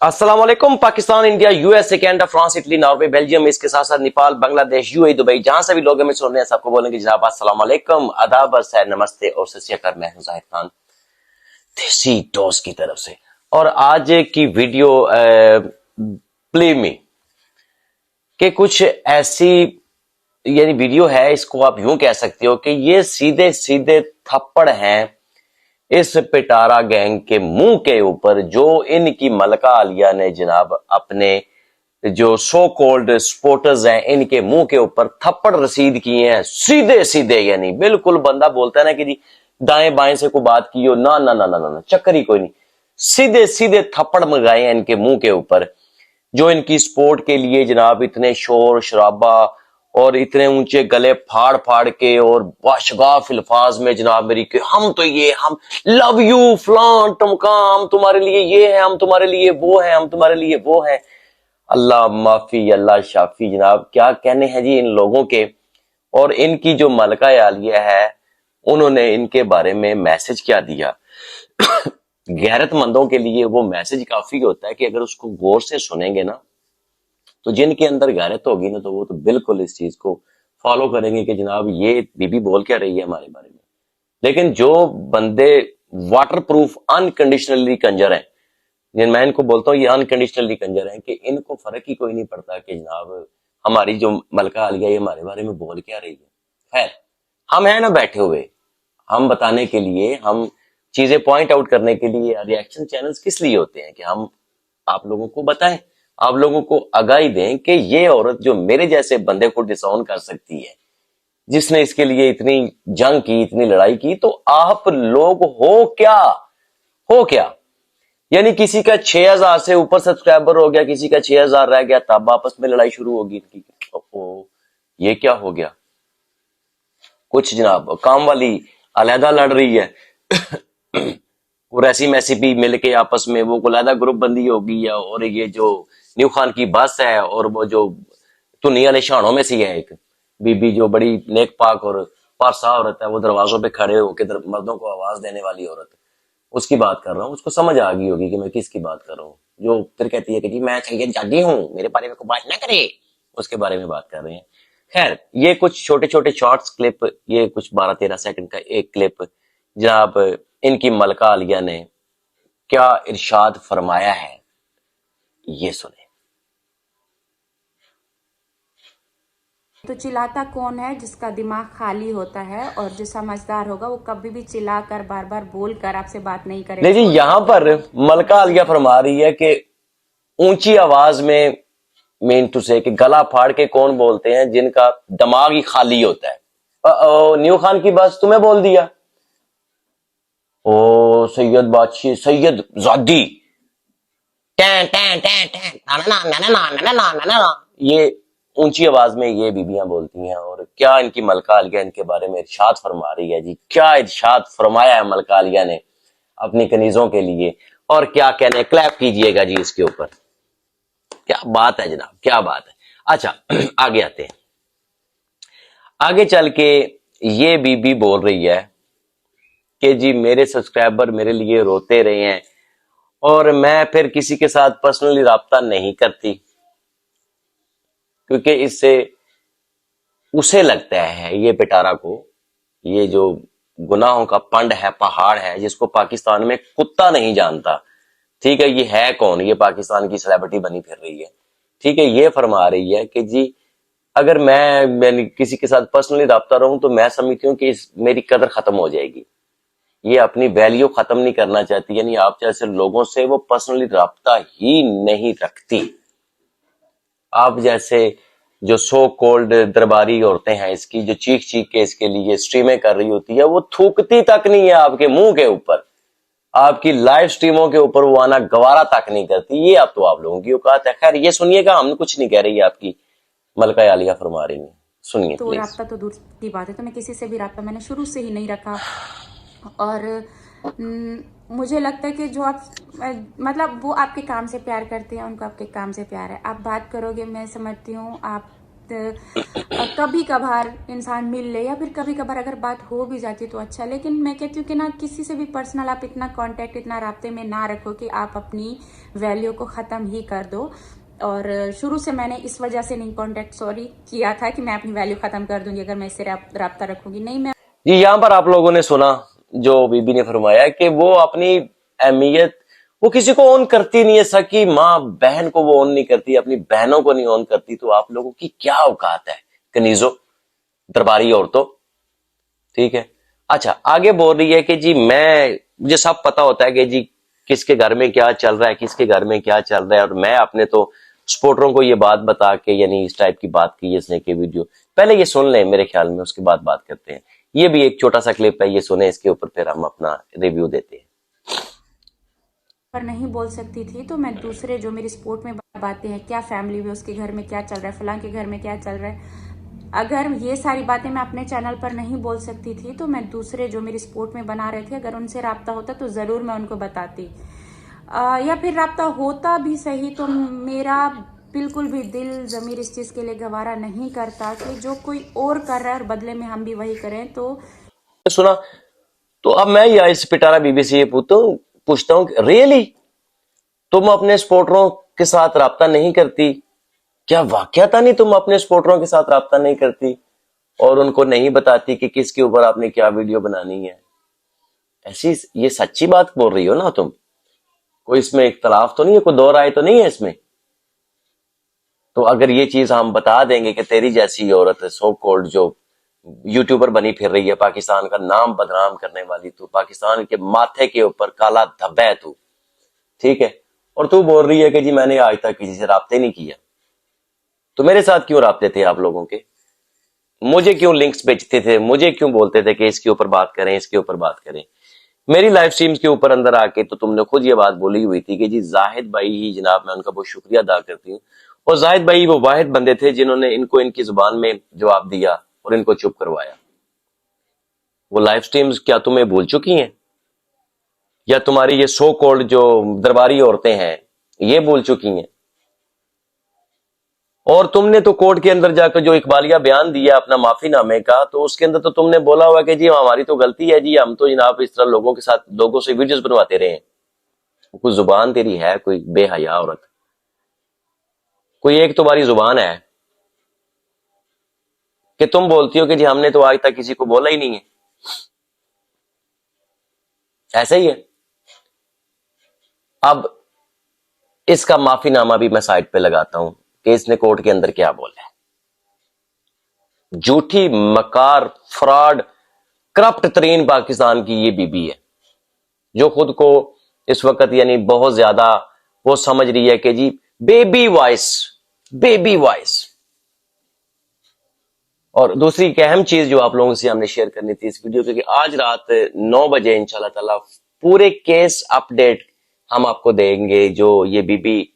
अस्सलाम वालेकुम। Pakistan, India, USA, Canada, France, Italy, Norway, Belgium, इसके साथ साथ नेपाल, बांग्लादेश, यूएई, दुबई, जहां से भी लोग हमें सुन रहे हैं सबको बोलेंगे जनाब अस्सलाम वालेकुम, आदाब, सैर, नमस्ते और सत श्री अकाल। मैं हूं जाहिद खान देसी डोस की तरफ से। और आज की वीडियो प्ले में कि कुछ ऐसी यानी वीडियो है, इसको आप यूं कह सकते हो कि ये सीधे सीधे थप्पड़ हैं इस पिटारा गैंग के मुंह के ऊपर, जो इनकी मलका आलिया ने जनाब अपने जो सो कॉल्ड सपोर्टर्स हैं इनके मुंह के ऊपर थप्पड़ रसीद किए हैं सीधे सीधे। यानी बिल्कुल बंदा बोलता है ना कि जी दाएं बाएं से कोई बात की हो, ना ना ना ना ना, चक्कर ही कोई नहीं, सीधे सीधे थप्पड़ मंगाए हैं इनके मुंह के ऊपर। जो इनकी सपोर्ट के लिए जनाब इतने शोर शराबा और इतने ऊंचे गले फाड़ फाड़ के और बाशगाफ अल्फाज में जनाब मेरी कि हम तो ये, हम लव यू फलान टमका, हम तुम्हारे लिए ये है, हम तुम्हारे लिए वो है, हम तुम्हारे लिए वो है। अल्लाह माफी अल्लाह शाफी, जनाब क्या कहने हैं जी इन लोगों के। और इनकी जो मलका आलिया है उन्होंने इनके बारे में मैसेज क्या दिया गैरतमंदों के लिए वो मैसेज काफी होता है कि अगर उसको गौर से सुनेंगे ना तो जिनके अंदर गैरत होगी ना तो वो तो बिल्कुल इस चीज को फॉलो करेंगे कि जनाब ये बीबी बोल क्या रही है हमारे बारे में। लेकिन जो बंदे वाटर प्रूफ अनकंडीशनली कंजर हैं, मैं इनको बोलता हूँ ये अनकंडीशनली कंजर हैं, कि इनको फर्क ही कोई नहीं पड़ता कि जनाब हमारी जो मलका आलिया ये हमारे बारे में बोल क्या रही है। खैर, हम हैं ना बैठे हुए, हम बताने के लिए, हम चीजें पॉइंट आउट करने के लिए रिएक्शन चैनल्स किस लिए होते हैं कि हम आप लोगों को बताएं, आप लोगों को आगाही दें कि ये औरत जो मेरे जैसे बंदे को डिसऑन कर सकती है, जिसने इसके लिए इतनी जंग की, इतनी लड़ाई की, तो आप लोग हो क्या। यानी किसी का 6000 से ऊपर सब्सक्राइबर हो गया, किसी का 6000 रह गया, तब आपस में लड़ाई शुरू होगी इनकी। ओ, ये क्या हो गया। कुछ जनाब काम वाली अलहदा लड़ रही है और ऐसी मैसी भी मिलके आपस में वो अलहदा ग्रुप बंदी होगी है। और ये जो न्यू खान की बस है और वो जो धुनी वाले शानों में सी है एक बीबी जो बड़ी नेक पाक और पारसा औरत है, वो दरवाजों पे खड़े होकर मर्दों को आवाज देने वाली औरत, उसकी बात कर रहा हूँ। उसको समझ आ गई होगी कि मैं किसकी बात कर रहा हूँ, जो फिर कहती है कि जी मैं सैयद जागी हूँ, मेरे बारे में कोई बात ना करे, उसके बारे में बात कर रहे हैं। खैर, ये कुछ छोटे छोटे शॉर्ट्स क्लिप, ये कुछ 12-13 सेकंड का एक क्लिप जनाब इनकी मलका आलिया ने क्या इरशाद फरमाया है, ये सुने। तो चिल्लाता कौन है? जिसका दिमाग खाली होता है, और जो समझदार होगा वो कभी भी चिल्लाकर बार बार बोल कर आपसे बात नहीं करेगा। नहीं जी, यहां पर मलका आलिया फरमा रही है कि ऊंची आवाज में मीन टू से कि गला फाड़ के कौन बोलते हैं जिनका दिमाग ही खाली होता है। न्यू खान की बस तुम्हें बोल दिया, ओ सैयद बादशाह सैयद जादी टैं टैं टैं टैं ना ना ना ना ना ना ना ना ना, ये ऊंची आवाज में ये बीबियां बोलती हैं। और क्या इनकी मलका आलिया इनके बारे में इरशाद फरमा रही है जी, क्या इरशाद फरमाया है मलका आलिया ने अपनी कनीजों के लिए, और क्या कहने, क्लैप कीजिएगा जी इसके ऊपर। क्या बात है जनाब, क्या बात है। अच्छा आगे आते हैं। आगे चल के ये बीबी बोल रही है कि जी मेरे सब्सक्राइबर मेरे लिए रोते रहे हैं और मैं फिर किसी के साथ पर्सनली राब्ता नहीं करती, क्योंकि इससे उसे लगता है, ये पिटारा को, ये जो गुनाहों का पंड है, पहाड़ है, जिसको पाकिस्तान में कुत्ता नहीं जानता। ठीक है, ये है कौन, ये पाकिस्तान की सेलिब्रिटी बनी फिर रही है। ठीक है, ये फरमा रही है कि जी अगर मैं किसी के साथ पर्सनली राब्ता रहूं तो मैं समझती हूँ कि मेरी कदर खत्म हो जाएगी। ये अपनी वैल्यू खत्म नहीं करना चाहती, यानी आप जैसे लोगों से वो पर्सनली राब्ता ही नहीं रखती। आप जैसे जो सो कोल्ड दरबारी औरतें हैं इसकी, जो चीख चीख के इसके लिए स्ट्रीमें कर रही होती है, वो थूकती तक नहीं है आपके मुंह के ऊपर, आपकी लाइव स्ट्रीमों के ऊपर वो आना गवारा तक नहीं करती। ये अब तो आप लोगों की औकात है। खैर, ये सुनिएगा, हम कुछ नहीं कह रही, आपकी मलका आलिया फरमा रही है, सुनिए तो प्लीज। राब्ता तो दूर की बात है, तो मैं किसी से भी राब्ता मैंने शुरू से ही नहीं रखा। और मुझे लगता है कि जो आप मतलब वो आपके काम से प्यार करते हैं, उनको आपके काम से प्यार है। आप बात करोगे, मैं समझती हूँ आप कभी कभार इंसान मिल ले, या फिर कभी कभार अगर बात हो भी जाती तो अच्छा। लेकिन मैं कहती हूँ कि ना, किसी से भी पर्सनल आप इतना कांटेक्ट, इतना राब्ते में ना रखो कि आप अपनी वैल्यू को ख़त्म ही कर दो। और शुरू से मैंने इस वजह से नहीं कांटेक्ट किया था कि मैं अपनी वैल्यू ख़त्म कर दूंगी अगर मैं इससे राब्ता रखूंगी, नहीं। मैं जी, यहाँ पर आप लोगों ने सुना जो बीबी ने फरमाया कि वो अपनी अहमियत वो किसी को ऑन करती नहीं है। सकी माँ बहन को वो ऑन नहीं करती, अपनी बहनों को नहीं ऑन करती, तो आप लोगों की क्या औकात है कनीजो, दरबारी औरतों। ठीक है, अच्छा, आगे बोल रही है कि जी मुझे सब पता होता है कि जी किसके घर में क्या चल रहा है, किसके घर में क्या चल रहा है, और मैं अपने तो सपोर्टरों को ये बात बता के, यानी इस टाइप की बात की इसने कि वीडियो पहले ये सुन लें मेरे ख्याल में, उसके बाद बात करते हैं। ये भी एक छोटा सा क्लिप है, ये सुने, इसके ऊपर फिर हम अपना रिव्यू देते हैं। पर नहीं बोल सकती थी तो मैं दूसरे जो मेरी सपोर्ट में बातें हैं, क्या फैमिली में उसके घर में क्या चल रहा है, फलां के घर में क्या चल रहा है, अगर ये सारी बातें मैं अपने चैनल पर नहीं बोल सकती थी तो मैं दूसरे जो मेरी सपोर्ट में बना रहे थे, अगर उनसे राब्ता होता तो ज़रूर मैं उनको बताती। या फिर राब्ता होता भी सही तो मेरा बिल्कुल भी दिल ज़मीर इस चीज़ के लिए गवारा नहीं करता कि जो कोई और कर रहा है और बदले में हम भी वही करें। तो सुना, तो अब मैं या इस पिटारा बीबी से ये पूछता हूँ, रियली तुम अपने सपोर्टरों के साथ राब्ता नहीं करती? क्या वाकयाता नहीं तुम अपने सपोर्टरों के साथ राब्ता नहीं करती और उनको नहीं बताती कि किसके ऊपर आपने क्या वीडियो बनानी है? ऐसी ये सच्ची बात बोल रही हो ना तुम? कोई इसमें इख्तलाफ तो नहीं है, कोई दो राय तो नहीं है इसमें? तो अगर ये चीज हम बता देंगे कि तेरी जैसी औरत सो कॉल्ड जो यूट्यूबर बनी फिर रही है, पाकिस्तान का नाम बदनाम करने वाली, तू पाकिस्तान के माथे के ऊपर काला धब्बा है तू, ठीक है, और तू बोल रही है कि जी मैंने आज तक किसी से राब्ते नहीं किया, तो मेरे साथ क्यों राब्ते थे आप लोगों के? मुझे क्यों लिंक्स भेजते थे? मुझे क्यों बोलते थे कि इसके ऊपर बात करें, इसके ऊपर बात करें? मेरी लाइव स्ट्रीम्स के ऊपर अंदर आके तो तुमने खुद ये बात बोली हुई थी कि जी जाहिद भाई ही जनाब, मैं उनका बहुत शुक्रिया अदा करती हूँ, और जाहिद भाई वो वाहिद बंदे थे जिन्होंने इनको इनकी जुबान में जवाब दिया और इनको चुप करवाया। वो लाइव स्ट्रीम्स क्या तुम्हें भूल चुकी हैं, या तुम्हारी ये सो कॉल्ड जो दरबारी औरतें हैं ये भूल चुकी हैं? और तुमने तो कोर्ट के अंदर जाकर जो इकबालिया बयान दिया अपना माफीनामे का, तो उसके अंदर तो तुमने बोला हुआ कि जी हमारी तो गलती है जी, हम तो जनाब इस तरह लोगों के साथ, लोगों से वीडियोस बनवाते रहे। कोई जुबान तेरी है, कोई बेहया औरत, कोई एक तुम्हारी जुबान है कि तुम बोलती हो कि जी हमने तो आज तक किसी को बोला ही नहीं है? ऐसा ही है। अब इसका माफीनामा भी मैं साइड पे लगाता हूं कि इसने कोर्ट के अंदर क्या बोला है। झूठी, मकार, फ्रॉड, करप्ट तरीन पाकिस्तान की ये बीबी है जो खुद को इस वक्त यानी बहुत ज्यादा वो समझ रही है कि जी बेबी वॉइस, बेबी वॉइस। और दूसरी एक अहम चीज जो आप लोगों से हमने शेयर करनी थी इस वीडियो के, कि आज रात 9 बजे इंशाल्लाह ताला पूरे केस अपडेट हम आपको देंगे। जो ये बीबी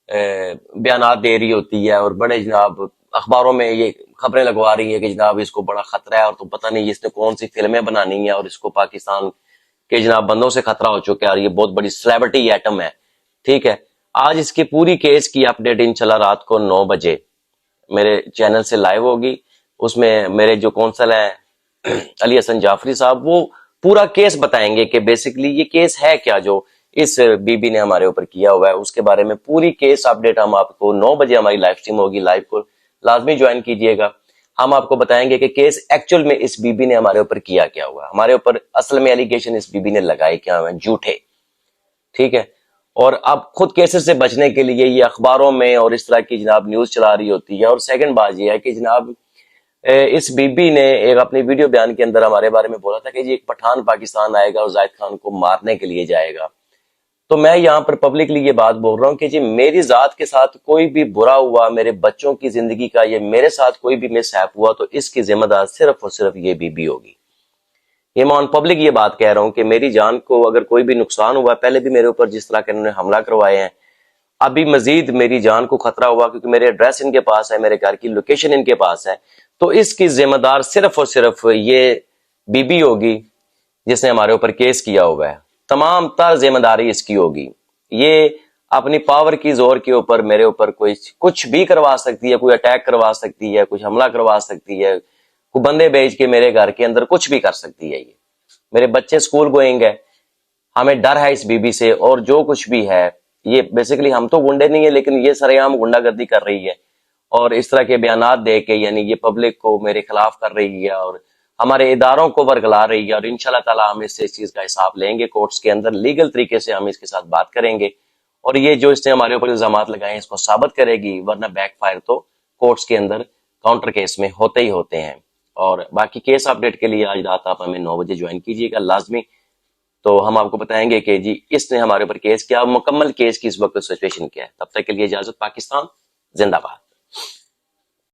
बयानात दे रही होती है और बड़े जनाब अखबारों में ये खबरें लगवा रही है कि जनाब इसको बड़ा खतरा है और तो पता नहीं इसने कौन सी फिल्में बनानी है और इसको पाकिस्तान के जनाब बंदों से खतरा हो चुका है और ये बहुत बड़ी सेलिब्रिटी एटम है, ठीक है। आज इसकी पूरी केस की अपडेट इंशाल्लाह रात को 9 बजे मेरे चैनल से लाइव होगी। उसमें मेरे जो कौंसल हैं अली हसन जाफरी साहब, वो पूरा केस बताएंगे कि बेसिकली ये केस है क्या जो इस बीबी ने हमारे ऊपर किया हुआ है। उसके बारे में पूरी केस अपडेट हम आपको 9 बजे हमारी लाइव स्ट्रीम होगी, लाइव को लाजमी ज्वाइन कीजिएगा। हम आपको बताएंगे कि केस एक्चुअल में इस बीबी ने हमारे ऊपर किया क्या हुआ है, हमारे ऊपर असल में एलिगेशन इस बीबी ने लगाए क्या हुए हैं, झूठे, ठीक है। और अब खुद केसेस से बचने के लिए ये अखबारों में और इस तरह की जनाब न्यूज चला रही होती है। और सेकंड बात ये है कि जनाब इस बीबी ने एक अपनी वीडियो बयान के अंदर हमारे बारे में बोला था कि जी एक पठान पाकिस्तान आएगा और जाहिद खान को मारने के लिए जाएगा। तो मैं यहाँ पर पब्लिकली ये बात बोल रहा हूँ कि जी मेरी जात के साथ कोई भी बुरा हुआ, मेरे बच्चों की जिंदगी का, ये मेरे साथ कोई भी मिसहैप हुआ तो इसकी जिम्मेदार सिर्फ और सिर्फ ये बीबी होगी। ये मैं ऑन पब्लिक ये बात कह रहा हूँ कि मेरी जान को अगर कोई भी नुकसान हुआ, पहले भी मेरे ऊपर जिस तरह के इन्होंने हमला करवाए हैं, अभी मजीद मेरी जान को खतरा हुआ क्योंकि मेरे एड्रेस इनके पास है, मेरे घर की लोकेशन इनके पास है, तो इसकी जिम्मेदार सिर्फ और सिर्फ ये बीबी होगी जिसने हमारे ऊपर केस किया हुआ है। तमाम तर जिम्मेदारी इसकी होगी। ये اپنی پاور کی زور کے اوپر میرے اوپر کوئی کچھ بھی کروا سکتی ہے, کوئی اٹیک کروا سکتی ہے, کچھ حملہ کروا سکتی ہے, کوئی بندے بھیج کے میرے گھر کے اندر کچھ بھی کر سکتی ہے. یہ میرے بچے سکول گوئنگ ہے, ہمیں ڈر ہے اس بیوی سے, اور جو کچھ بھی ہے یہ بیسیکلی ہم تو گنڈے نہیں ہیں لیکن یہ سرے عام گنڈا گردی کر رہی ہے, اور اس طرح کے بیانات دے کے یعنی یہ پبلک کو میرے خلاف کر رہی ہے اور ہمارے اداروں کو ورگلا رہی ہے. اور انشاءاللہ تعالی ہم اس سے اس چیز کا حساب لیں گے کورٹس کے اندر, لیگل طریقے سے ہم اس کے ساتھ بات کریں گے, اور یہ جو اس نے ہمارے اوپر الزامات لگائے ہیں اس کو ثابت کرے گی, ورنہ بیک فائر تو کورٹس کے اندر کاؤنٹر کیس میں ہوتے ہی ہوتے ہیں. اور باقی کیس اپڈیٹ کے لیے آج رات آپ ہمیں 9 بجے جوائن کیجیے گا لازمی, تو ہم آپ کو بتائیں گے کہ جی اس نے ہمارے اوپر کیس کیا, مکمل کیس کی اس وقت سچویشن کیا ہے. تب تک کے لیے اجازت. پاکستان زندہ باد.